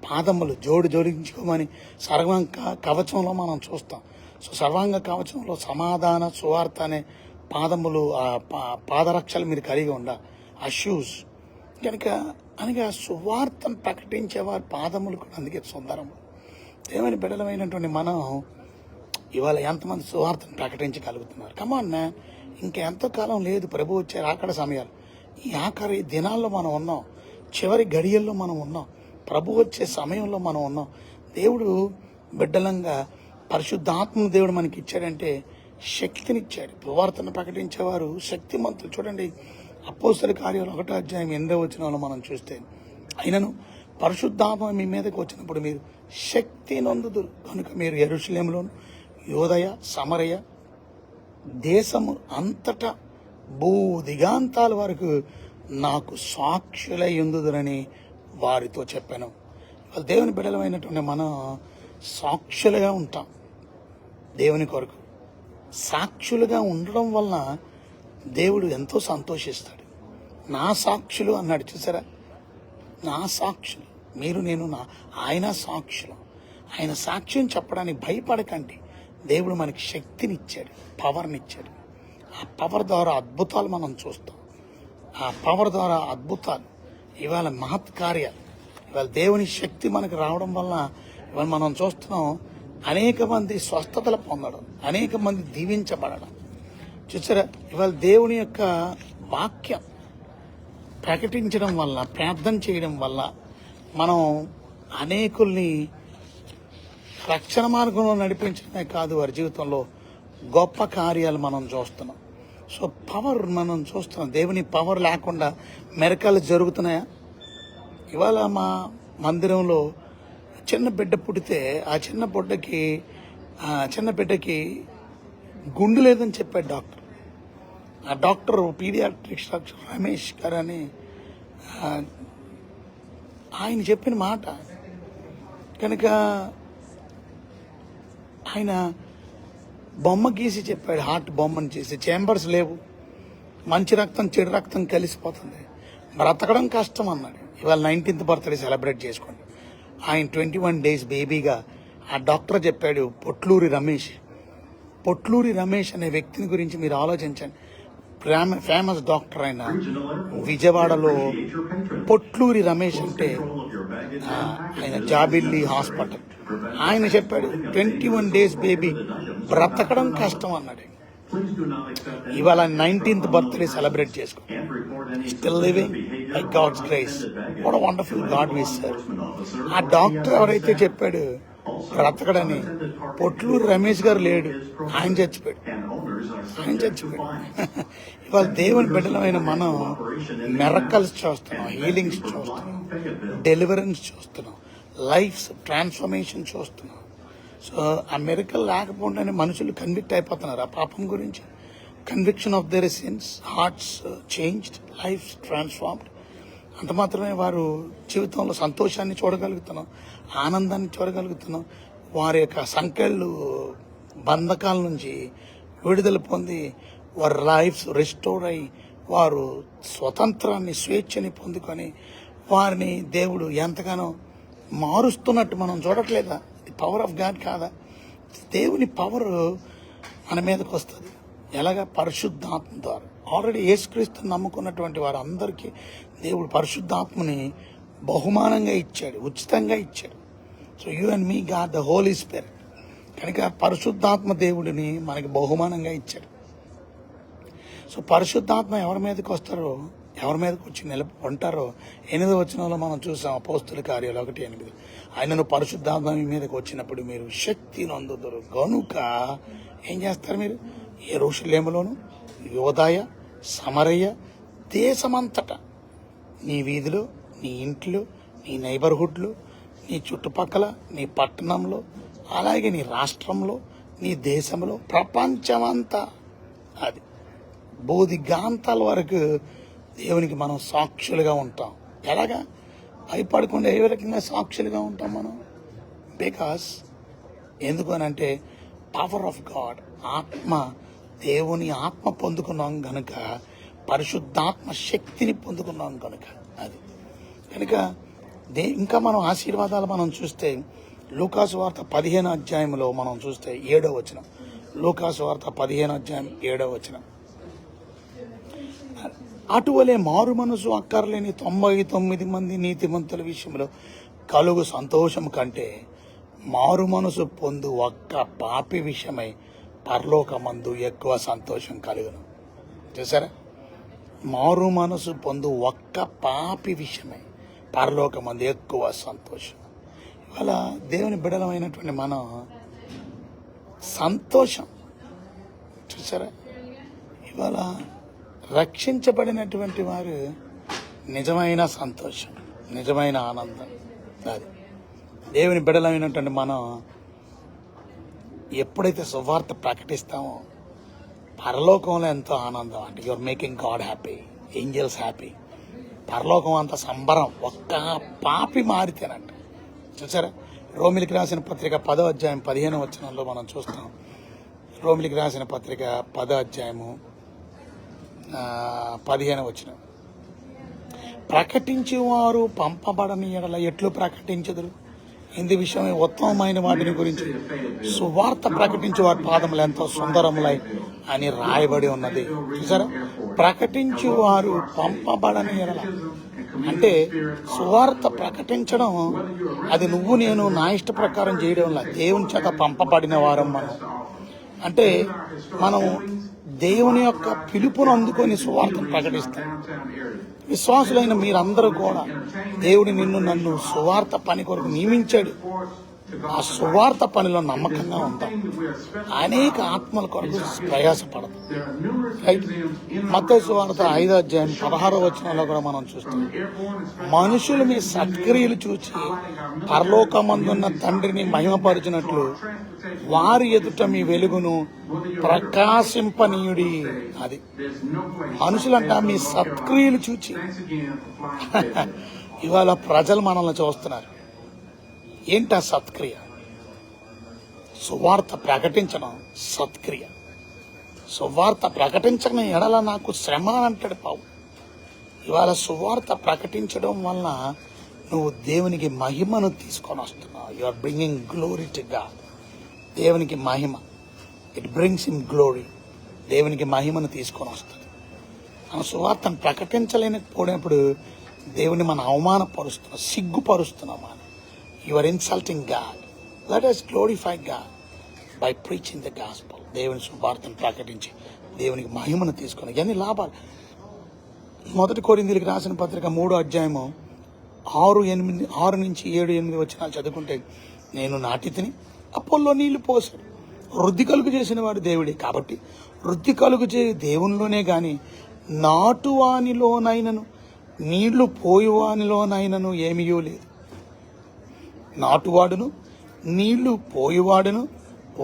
పాదములు జోడించుకోమని సర్వాంగ కవచంలో మనం చూస్తాం. సో సర్వాంగ కవచంలో సమాధాన సువార్త అనే పాదములు, పాదరక్షలు మీరు కలిగి ఉండాలి, ఆ షూస్. కనుక అనగా సువార్తను ప్రకటించేవారి పాదములు కూడా అందుకే సుందరం. దేవుని బిడ్డలమైనటువంటి మనం ఇవాళ ఎంతమంది సువార్తను ప్రకటించగలుగుతున్నారు? కమాన్ మ్యాన్, ఇంకెంతో కాలం లేదు ప్రభు వచ్చే ఆఖరి సమయాలు. ఈ ఆఖరి దినాల్లో మనం ఉన్నాం, చివరి గడియల్లో మనం ఉన్నాం, ప్రభు వచ్చే సమయంలో మనం ఉన్నాం. దేవుడు బిడ్డలంగా పరిశుద్ధాత్మను దేవుడు మనకి ఇచ్చాడంటే శక్తినిచ్చాడు. సువార్తను ప్రకటించేవారు శక్తిమంతులు. చూడండి అపోస్తల కార్యాలు 1వ అధ్యాయం 8వ వచనంలో మనం చూస్తే, అయినను పరిశుద్ధాత్మ మీ మీదకి వచ్చినప్పుడు మీరు శక్తి నొందుదురు కనుక మీరు యెరూషలేములోను యోదయ సమరయ దేశము అంతటా భూదిగాంతాల వరకు నాకు సాక్షులై ఉందుదురని వారితో చెప్పాను. దేవుని బిడ్డలమైనటువంటి మనం సాక్షులుగా ఉంటాం దేవుని కొరకు. సాక్షులుగా ఉండడం వలన దేవుడు ఎంతో సంతోషిస్తాడు. నా సాక్షులు అన్నాడు, చూసారా, నా సాక్షులు మీరు నేను ఆయన సాక్షులు. ఆయన సాక్ష్యం చెప్పడానికి భయపడకండి. దేవుడు మనకి శక్తినిచ్చాడు, పవర్ని ఇచ్చాడు. ఆ పవర్ ద్వారా అద్భుతాలు మనం చూస్తాం. ఆ పవర్ ద్వారా అద్భుతాలు, ఇవాళ మహత్ కార్యాలు, ఇవాళ దేవుని శక్తి మనకు రావడం వల్ల ఇవాళ మనం చూస్తున్నాం. అనేక మంది స్వస్థతలు పొందడం, అనేక మంది దీవించబడడం చూసారా. ఇవాళ దేవుని యొక్క వాక్యం ప్రకటించడం వల్ల, ప్రార్థన చేయడం వల్ల మనం అనేకుల్ని రక్షణ మార్గంలో నడిపించడమే కాదు, వారి జీవితంలో గొప్ప కార్యాలు మనం చూస్తున్నాం. సో పవర్ మనం చూస్తున్నాం. దేవుని పవర్ లేకుండా మెరకలు జరుగుతున్నాయా? ఇవాళ మా మందిరంలో చిన్న బిడ్డ పుడితే ఆ చిన్న బిడ్డకి గుండు లేదని చెప్పాడు డాక్టర్. ఆ డాక్టర్ పీడియాట్రిక్స్ డాక్టర్ రమేష్ గారు అని ఆయన చెప్పిన మాట కనుక ఆయన బొమ్మ గీసి చెప్పాడు. హార్ట్ బొమ్మను చేసి, చేంబర్స్ లేవు, మంచి రక్తం చెడు రక్తం కలిసిపోతుంది, బ్రతకడం కష్టం అన్నాడు. ఇవాళ 19th బర్త్డే సెలబ్రేట్ చేసుకోండి. ఆయన 21 days బేబీగా ఆ డాక్టర్ చెప్పాడు. పొట్లూరి రమేష్ అనే వ్యక్తిని గురించి మీరు ఆలోచించండి. ఫేమస్ డాక్టర్ ఆయన విజయవాడలో. పొట్లూరి రమేష్ అంటే ఆయన జాబిల్లి హాస్పిటల్. ఆయన చెప్పాడు 21 days బేబీ బ్రతకడం కష్టం అన్నాడు. ఇవాళ 19th బర్త్డే సెలబ్రేట్ చేసుకో. Still living by God's grace. What a wonderful God we serve. ఆ డాక్టర్ ఎవరైతే చెప్పాడు బ్రతకడని, పొట్లూరు రమేష్ గారు లేడు, ఆయన చచ్చిపోయాడు. ఇవాళ దేవుని బిడ్డలమైన మనం మిరకల్స్ చూస్తున్నాం, హీలింగ్స్ చూస్తున్నాం, డెలివరెన్స్ చూస్తున్నాం, లైఫ్స్ ట్రాన్స్ఫర్మేషన్ చూస్తున్నాం. సో ఆ మిరకల్ లేకపోతే మనుషులు కన్విక్ట్ అయిపోతున్నారు ఆ పాపం గురించి. Conviction of their since, hearts changed, life transformed. అంత మాత్రమే వారు జీవితంలో సంతోషాన్ని చూడగలుగుతున్నాం, ఆనందాన్ని చూడగలుగుతున్నాం. వారి యొక్క సంఖ్యలు బంధకాల నుంచి విడుదల పొంది వారి లైఫ్స్ రిస్టోర్ అయ్యి వారు స్వతంత్రాన్ని, స్వేచ్ఛని పొందుకొని వారిని దేవుడు ఎంతగానో మారుస్తున్నట్టు మనం చూడట్లేదా? పవర్ ఆఫ్ గాడ్ కాదా? దేవుని పవర్ మన మీదకి వస్తుంది. ఎలాగా? పరిశుద్ధాత్మ ద్వారా. ఆల్రెడీ యేసుక్రీస్తుని నమ్ముకున్నటువంటి వారందరికీ దేవుడు పరిశుద్ధాత్మని బహుమానంగా ఇచ్చాడు, ఉచితంగా ఇచ్చాడు. So you and me God the Holy Spirit. కనుక పరిశుద్ధాత్మ దేవుడిని మనకి బహుమానంగా ఇచ్చాడు. సో పరిశుద్ధాత్మ ఎవరి మీదకి వస్తారో, ఎవరి మీదకి వచ్చి ఉంటారో 8వ వచనంలో మనం చూసాం. అపోస్తుల కార్యాలు 1:8. ఆయనను పరిశుద్ధాత్మ మీ మీదకి వచ్చినప్పుడు మీరు శక్తి నొందుదురు గనుక ఏం చేస్తారు? మీరు యెరూషలేములోను, యోదాయ, సమరయ దేశమంతటా, నీ వీధిలో, నీ ఇంట్లో, నీ నైబర్హుడ్లో, నీ చుట్టుపక్కల, నీ పట్టణంలో, అలాగే నీ రాష్ట్రంలో, నీ దేశంలో, ప్రపంచమంతా, అది బోధిగాంతాల వరకు దేవునికి మనం సాక్షులుగా ఉంటాం. ఎలాగా? భయపడకుండా ఏ రకంగా సాక్షులుగా ఉంటాం మనం? బికాస్ ఎందుకు అని అంటే పవర్ ఆఫ్ గాడ్, ఆత్మ, దేవుని ఆత్మ పొందుకున్నాం కనుక, పరిశుద్ధాత్మ శక్తిని పొందుకున్నాం కనుక. అది కనుక ఇంకా మనం ఆశీర్వాదాలు మనం చూస్తే లూకాసు వార్త 15వ అధ్యాయంలో మనం చూస్తే 7వ వచనం. లూకాసు వార్త 15వ అధ్యాయం 7వ వచనం. అటువలే మారు మనసు అక్కర్లేని 99 మంది నీతిమంతుల విషయంలో కలుగు సంతోషం కంటే మారు మనసు పొందు ఒక్క పాపి విషయమై పరలోకమందు ఎక్కువ సంతోషం కలుగును. చూసారా? మారు మనసు పొందు ఒక్క పాపి విషయమై పరలోకమందు ఎక్కువ సంతోషం. ఇవాళ దేవుని బిడలమైనటువంటి మనం సంతోషం చూసారా? ఇవాళ రక్షించబడినటువంటి వారు నిజమైన సంతోషం, నిజమైన ఆనందం. అది దేవుని బిడలమైనటువంటి మనం ఎప్పుడైతే సువార్త ప్రకటిస్తామో పరలోకంలో ఎంతో ఆనందం. అంటే your making God happy, angels happy. పరలోకం అంత సంబరం ఒక్క పాపి మారితేనంట. చూసారా? రోమిలికి రాసిన పత్రిక 10వ అధ్యాయం 15వ వచనంలో మనం చూస్తాం. రోమిలికి రాసిన పత్రిక 10వ అధ్యాయము 15వ వచనం. ప్రకటించేవారు పంపబడని ఎడల ఎట్లు ప్రకటించదురు? ఇందు విషయమే ఉత్తమమైన వాటిని గురించి సువార్త ప్రకటించే వారి పాదములు ఎంతో సుందరములై అని రాయబడి ఉన్నది. చూసారా, ప్రకటించు వారు పంపబడని ఎడల అంటే సువార్త ప్రకటించడం అది నువ్వు నేను నా ఇష్ట ప్రకారం చేయడం లేదు, దేవుని చేత పంపబడిన వారం మనం. అంటే మనం దేవుని యొక్క పిలుపును అందుకొని సువార్తను ప్రకటిస్తాం. విశ్వాసులైన మీరందరూ కూడా దేవుడు నిన్ను నన్ను సువార్త పని కొరకు నియమించాడు. ఆ సువార్త పనిలో నమ్మకంగా ఉంటాం. అనేక ఆత్మల కొరకు ప్రయాసపడదు. రైట్. మత్తయి సువార్త 5వ అధ్యాయం 16వ వచనంలో కూడా మనం చూస్తాం, మనుషులు మీ సత్క్రియలు చూచి పరలోకమందున్న తండ్రిని మహిమపరిచినట్లు వారి ఎదుట మీ వెలుగును ప్రకాశింపనీయుడి. అది మనుషులంట మీ సత్క్రియలు చూచి. ఇవాళ ప్రజలు మనల్ని చూస్తున్నారు. ఏంటా సత్క్రియ? సువార్త ప్రకటించడం సత్క్రియ. సువార్త ప్రకటించడం ఎడల నాకు శ్రమ అంటాడు పావు. ఇవాళ సువార్త ప్రకటించడం వలన నువ్వు దేవునికి మహిమను తీసుకొని వస్తున్నావు. You are bringing glory to God. దేవునికి మహిమ, ఇట్ బ్రింగ్స్ హిమ్ గ్లోరీ. దేవునికి మహిమను తీసుకొని వస్తుంది. మన సువార్తను ప్రకటించలేకపోయినప్పుడు దేవుని మనం అవమానపరుస్తున్నాం, సిగ్గుపరుస్తున్నాం. మనం you are insulting God. Let us glorify God by preaching the gospel. దేవుని సువార్తను ప్రకటించి దేవునికి మహిమను తీసుకొని ఎన్ని లాభాలు. 1 కొరింథీయులకు రాసిన పత్రిక 3వ అధ్యాయము 6 నుంచి 7-8 వచనాలు చదువుకుంటే, నేను నాటితిని, అపోల్లో నీళ్లు పోసాడు, వృద్ధి కలుగు చేసిన వాడు దేవుడే. కాబట్టి వృద్ధి కలుగు చే దేవునిలోనే గాని నాటువానిలోనైనను నీళ్లు పోయువానిలోనైనను ఏమీయూ లేదు. నాటువాడును నీళ్లు పోయువాడును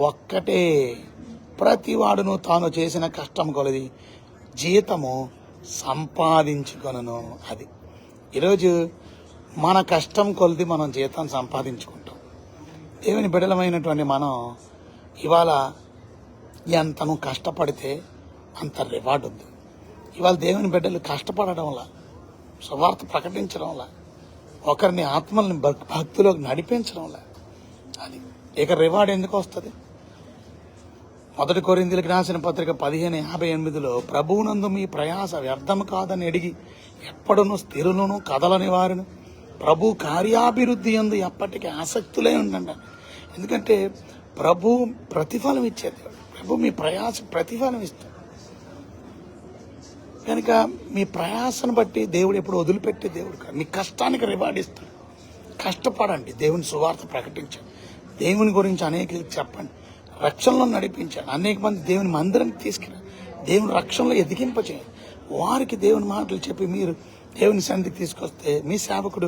ఒక్కటే, ప్రతివాడును తాను చేసిన కష్టం కొలది జీతము సంపాదించుకొనును. అది ఈరోజు మన కష్టం కొలది మనం జీతం సంపాదించుకుంటాం. దేవుని బిడ్డలమైనటువంటి మనం ఇవాళ ఎంతను కష్టపడితే అంత రివార్డు ఉంది. ఇవాళ దేవుని బిడ్డలు కష్టపడడం వల్ల, సువార్త ప్రకటించడం వల్ల, ఒకరిని ఆత్మల్ని భక్తిలోకి నడిపించడం వల్ల అది ఇక రివార్డ్ ఎందుకు వస్తుంది? 1 కొరింథీయులకు రాసిన పత్రిక 15:58 ప్రభువునందు మీ ప్రయాస వ్యర్థము కాదని అడిగి ఎప్పుడును స్థిరులను కదలని వారిని ప్రభు కార్యాభివృద్ధి యందు ఎప్పటికీ ఆసక్తులే ఉండండి. ఎందుకంటే ప్రభు ప్రతిఫలం ఇచ్చేది. ప్రభు మీ ప్రయాస ప్రతిఫలం ఇస్తాడు. కనుక మీ ప్రయాసను బట్టి దేవుడు ఎప్పుడు వదిలిపెట్టే దేవుడు కాదు. మీ కష్టానికి రివార్డ్ ఇస్తాడు. కష్టపడండి, దేవుని సువార్త ప్రకటించండి, దేవుని గురించి అనేకలకు చెప్పండి, రక్షణలో నడిపించండి, అనేక మంది దేవుని మందిరానికి తీసుకెళ్ళండి, దేవుని రక్షణలో ఎదిగింపచేయండి. వారికి దేవుని మాటలు చెప్పి మీరు దేవుని సన్నిధికి తీసుకొస్తే మీ సేవకుడు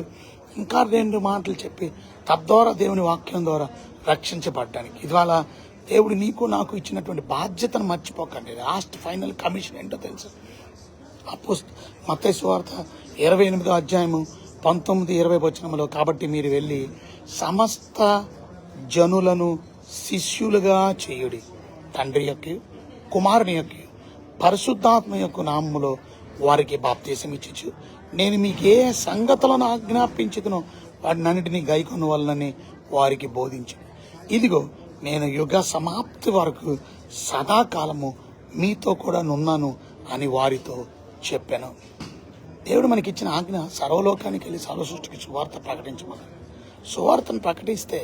ఇంకా 2 మాటలు చెప్పి తద్వారా దేవుని వాక్యం ద్వారా రక్షించబడ్డానికి. ఇవాళ దేవుడు నీకు నాకు ఇచ్చినటువంటి బాధ్యతను మర్చిపోకండి. లాస్ట్ ఫైనల్ కమిషన్ ఏంటో తెలుసు. మత్తయి సువార్త 28వ అధ్యాయము 19-20 వచనములో, కాబట్టి మీరు వెళ్ళి సమస్త జనులను శిష్యులుగా చేయుడి, తండ్రి యొక్క కుమారుని యొక్క పరిశుద్ధాత్మ యొక్క నామములో వారికి బాప్తీసం ఇచ్చు, నేను మీకు ఏ సంగతులను ఆజ్ఞాపించుతునో వాటినన్నిటినీ గైకొన్న వలనని వారికి బోధించు. ఇదిగో నేను యుగ సమాప్తి వరకు సదాకాలము మీతో కూడా నున్నాను అని వారితో చెప్పాను. దేవుడు మనకిచ్చిన ఆజ్ఞ సర్వలోకానికి వెళ్ళి సర్వ సృష్టికి సువార్త ప్రకటించమని. సువార్తను ప్రకటిస్తే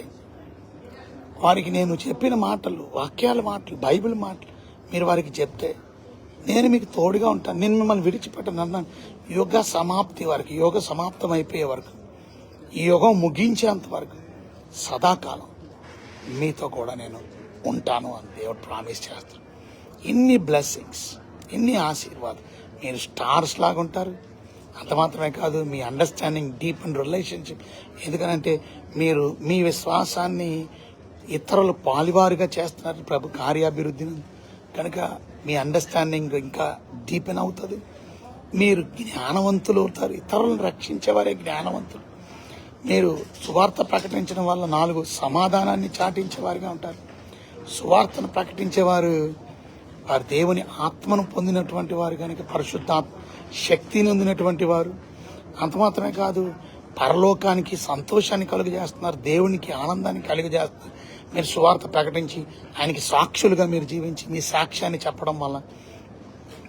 వారికి నేను చెప్పిన మాటలు, వాక్యాల మాటలు, బైబిల్ మాటలు మీరు వారికి చెప్తే నేను మీకు తోడుగా ఉంటాను, నేను మిమ్మల్ని విడిచిపెట్టను అన్నాను. యుగ సమాప్తి వరకు, యుగ సమాప్తం అయిపోయే వరకు, ఈ యుగం ముగించేంత వరకు సదాకాలం మీతో కూడా నేను ఉంటాను అని దేవుడు ప్రామిస్ చేస్తాను. ఇన్ని బ్లెస్సింగ్స్, ఇన్ని ఆశీర్వాదం, మీరు స్టార్స్ లాగా ఉంటారు. అంత మాత్రమే కాదు, మీ అండర్స్టాండింగ్ డీప్ ఇన్ రిలేషన్షిప్. ఎందుకనంటే మీరు మీ విశ్వాసాన్ని ఇతరులు పాలివారుగా చేస్తున్నారు ప్రభు కార్యాభివృద్ధిని. కనుక మీ అండర్స్టాండింగ్ ఇంకా డీపెన్ అవుతుంది. మీరు జ్ఞానవంతులు అవుతారు. ఇతరులను రక్షించేవారే జ్ఞానవంతులు. మీరు సువార్త ప్రకటించడం వల్ల 4 సమాధానాన్ని చాటించేవారుగా ఉంటారు. సువార్తను ప్రకటించేవారు వారు దేవుని ఆత్మను పొందినటువంటి వారు కనుక పరిశుద్ధాత్మ శక్తిని పొందినటువంటి వారు. అంత మాత్రమే కాదు, పరలోకానికి సంతోషాన్ని కలుగజేస్తున్నారు, దేవునికి ఆనందాన్ని కలుగజేస్తున్నారు. మీరు సువార్త ప్రకటించి ఆయనకి సాక్షులుగా మీరు జీవించి మీ సాక్ష్యాన్ని చెప్పడం వల్ల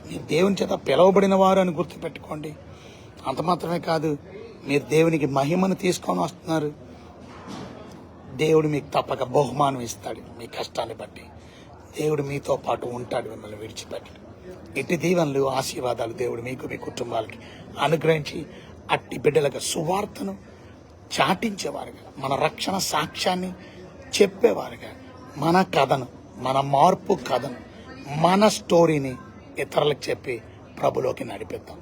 మీరు దేవుని చేత పిలువబడిన వారు అని గుర్తుపెట్టుకోండి. అంత మాత్రమే కాదు, మీరు దేవునికి మహిమను తీసుకొని వస్తున్నారు. దేవుడు మీకు తప్పక బహుమానం ఇస్తాడు. మీ కష్టాన్ని బట్టి దేవుడు మీతో పాటు ఉంటాడు, మిమ్మల్ని విడిచిపెట్టడు. ఇటు దీవెనలు ఆశీర్వాదాలు దేవుడు మీకు మీ కుటుంబాలకి అనుగ్రహించి అట్టి బిడ్డలుగా సువార్తను చాటించేవారుగా, మన రక్షణ సాక్ష్యాన్ని చెప్పేవారుగా, మన కథను, మన మార్పు కథను, మన స్టోరీని ఇతరులకు చెప్పి ప్రభులోకి నడిపిద్దాం.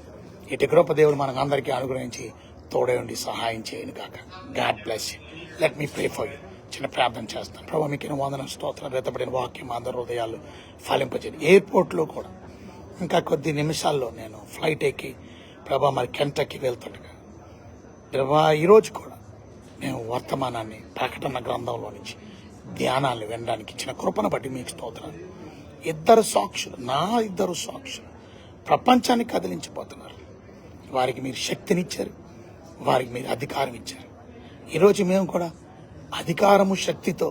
ఇటు కృప దేవుడు మనకు అందరికీ అనుగ్రహించి తోడే ఉండి సహాయం చేయను కాక. God bless you. Let me pray for you. చిన్న ప్రార్థన చేస్తాను. ప్రభు మీకు వందన స్తోత్రం. రెత్తబడిన వాక్యం అందరి హృదయాలు ఫలింపజేయండి. ఎయిర్పోర్ట్లో కూడా ఇంకా కొద్ది నిమిషాల్లో నేను ఫ్లైట్ ఎక్కి ప్రభా మరి కెంటక్కీ వెళ్తుండగా ప్రభా ఈరోజు కూడా మేము వర్తమానాన్ని ప్రకటన గ్రంథంలో నుంచి ధ్యానాన్ని వినడానికి ఇచ్చిన కృపను బట్టి మీకు స్తోత్రాలు. ఇద్దరు సాక్షులు ప్రపంచాన్ని కదిలించిపోతున్నారు. వారికి మీరు శక్తినిచ్చారు, వారికి మీరు అధికారం ఇచ్చారు. ఈరోజు మేము కూడా అధికారము శక్తితో,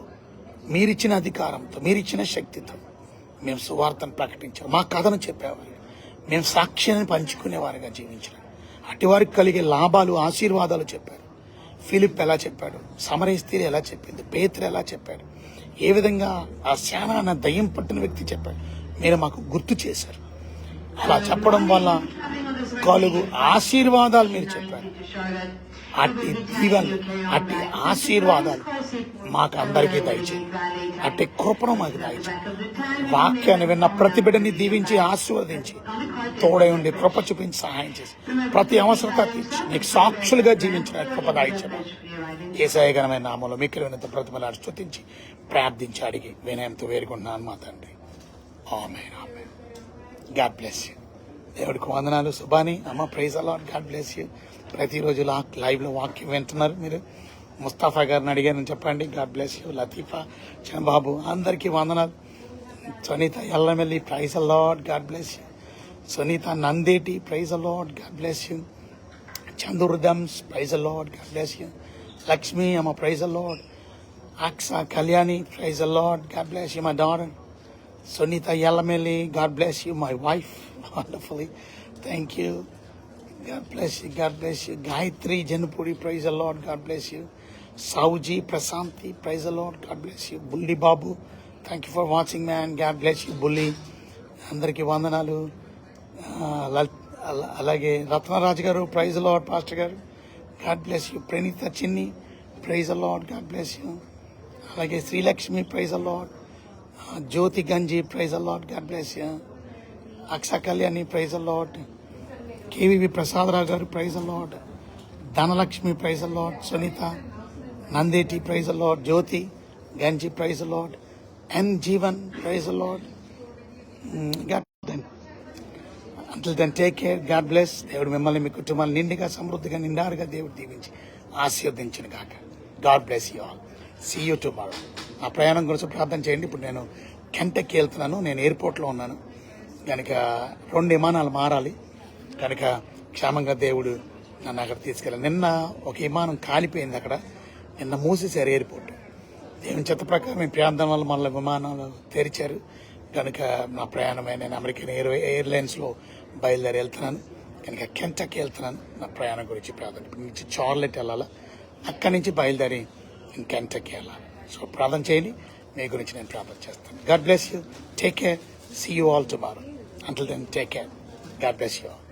మీరిచ్చిన అధికారంతో, మీరిచ్చిన శక్తితో మేము సువార్తను ప్రకటించాం. మా కథను చెప్పేవారు, మేము సాక్ష్యాన్ని పంచుకునేవారుగా జీవించాం. అటువారికి కలిగే లాభాలు ఆశీర్వాదాలు చెప్పారు. ఫిలిప్ ఎలా చెప్పాడు, సమరయ స్త్రీ ఎలా చెప్పింది, పేతురు ఎలా చెప్పాడు, ఏ విధంగా ఆ శానా అన్న దయ్యం పట్టిన వ్యక్తి చెప్పాడు, మీరు మాకు గుర్తు చేశారు. అలా చెప్పడం వల్ల కలుగు ఆశీర్వాదాలు మీరు చెప్పారు. అట్టి దీవెనలు, అట్టి ఆశీర్వాదాలు మాకు అందరికీ దయచేయండి. అట్టి కృపను మాకు దయచేయండి. వాక్యాన్ని విన్న ప్రతి బిడ్డని దీవించి ఆశీర్వదించి తోడై ఉండి కృప చూపించి సహాయం చేసి ప్రతి అవసరత తీర్చి మీకు సాక్షులుగా జీవించిన కృప దయచేయండి. యేసయ్య ఘనమైన నామములో మీకు వినంత ప్రతిమలాడు స్తుతించి ప్రార్థించి అడిగి వినయంతో వేడుకుంటున్నాను మా తండ్రి. Amen. Amen. God bless you. దేవుడికి వందనాలు. సుబాని అమ్మ praise a lot. God bless you. ప్రతిరోజు లైవ్ లో వాక్యం వింటున్నారు మీరు. ముస్తాఫా గారిని అడిగానని చెప్పండి. గాడ్ బ్లెస్ యూ. లతీఫా, చిన్నబాబు అందరికీ వందనాలు. Sunita Yalameli praise a lot. God bless you. Sunita Nandeti praise a lot. God bless you. చందుర్దమ్స్ praise a lot. God bless you. Lakshmi అమ్మ praise a lot. Aksa Kalyani praise a lot. God bless you. My daughter Sunita Yalameli, God bless you. My wife, wonderfully. Thank you. God bless you. God bless you. Gayatri Janupuri, praise the Lord. God bless you. Sauji Prasanti, praise the Lord. God bless you. Bulli Babu, thank you for watching, man. God bless you, Bulli. Andariki vandanalu. Alage Ratnaraj garu, praise the Lord, Pastor garu. God bless you. Pranitha Chinni, praise the Lord. God bless you. Alage Sri Lakshmi, praise the Lord. Jyoti Ganji, praise the Lord. God bless you. Aksa Kalyani, praise the Lord. KVV Prasad Ragaru, praise the Lord. Dhanalakshmi, praise the Lord. Sunita Nandeti, praise the Lord. Jyoti Ganji, praise the Lord. N Jeevan, praise the Lord. God then. Until then, take care. God bless. దేవుడు మిమ్మల్ని మీ కుటుంబాలు నిండుగా సమృద్ధిగా నిండారుగా దేవుడు దీవించి ఆశీర్వదించిన గాక. God bless you all. See you tomorrow. నా ప్రయాణం గురించి ప్రార్థన చేయండి. ఇప్పుడు నేను కెంటక్కీ వెళ్తున్నాను. నేను ఎయిర్పోర్ట్లో ఉన్నాను కనుక 2 విమానాలు మారాలి కనుక క్షేమంగా దేవుడు నన్ను అక్కడ తీసుకెళ్ళాను. నిన్న ఒక విమానం కాలిపోయింది అక్కడ. నిన్న మూసేశారు ఎయిర్పోర్ట్. దేవుని చెత్త ప్రకారం ఈ ప్రాంతం వల్ల మళ్ళీ విమానాలు తెరిచారు కనుక నా ప్రయాణమే నేను అమెరికన్ ఎయిర్లైన్స్లో బయలుదేరి వెళ్తున్నాను కనుక కెంటక్కీ వెళ్తున్నాను. నా ప్రయాణం గురించి ప్రార్థన. ఇప్పటి నుంచి చార్లెట్ వెళ్ళాలి, అక్కడి నుంచి బయలుదేరి కెంటక్కీ వెళ్ళాలి. సో ప్రార్థన చేయండి. మీ గురించి నేను ప్రార్థన చేస్తాను. God bless you. Take care. See you all tomorrow. Until then take care. God bless you all.